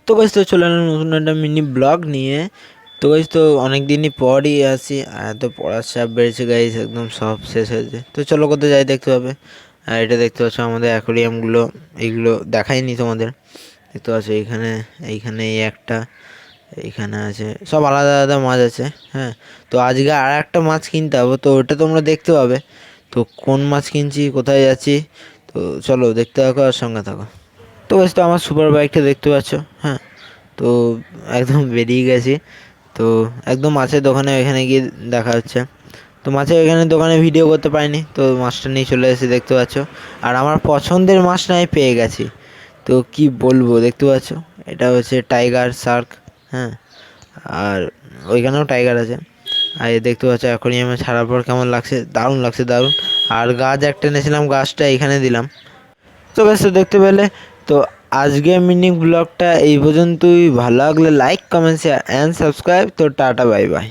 তো গাইস তো চলে এলাম নতুন একটা মিনি ব্লগ নিয়ে। তো গাইস তো অনেক দিনই পরই আসি, আর এত পড়ার চাপ বেড়েছে গাইস, একদম সব শেষ হয়েছে। তো চলো কোথায় যাই দেখতে হবে। আর এটা দেখতে পাচ্ছ আমাদের অ্যাকোরিয়ামগুলো, এইগুলো দেখাইনি তোমাদের। দেখতে পাচ্ছ এইখানে, এইখানে এই একটা, এইখানে আছে, সব আলাদা আলাদা মাছ আছে। হ্যাঁ, তো আজকে আর একটা মাছ কিনতে হবে, তো ওটা তোমরা দেখতে পাবে। তো কোন মাছ কিনছি, কোথায় যাচ্ছি, তো চলো দেখতে থাকো আর সঙ্গে থাকো। তো বেশ, তো আমার সুপার বাইকটা দেখতে পাচ্ছ। হ্যাঁ, তো একদম বেরিয়ে গেছি। তো একদম মাছের দোকানে এখানে গিয়ে দেখা হচ্ছে। তো মাছের এখানে দোকানে ভিডিও করতে পারিনি, তো মাছটা নিয়ে চলে এসে দেখতে পাচ্ছ। আর আমার পছন্দের মাছটা আমি পেয়ে গেছি। তো কি বলবো, দেখতে পাচ্ছ এটা হচ্ছে টাইগার শার্ক। হ্যাঁ, আর ওইখানেও টাইগার আছে। আর এই দেখতে পাচ্ছ অ্যাকোরিয়ামে ছাড়ার পর কেমন লাগছে, দারুণ লাগছে, দারুণ। আর গাছ একটা এনেছিলাম, গাছটা এখানে দিলাম। তো বেশ, তো দেখতে পেলে। তো আজকে মিনি ব্লগটা এই পর্যন্তই। ভালো লাগলে like, comment, share and subscribe. তো টাটা, বাই বাই।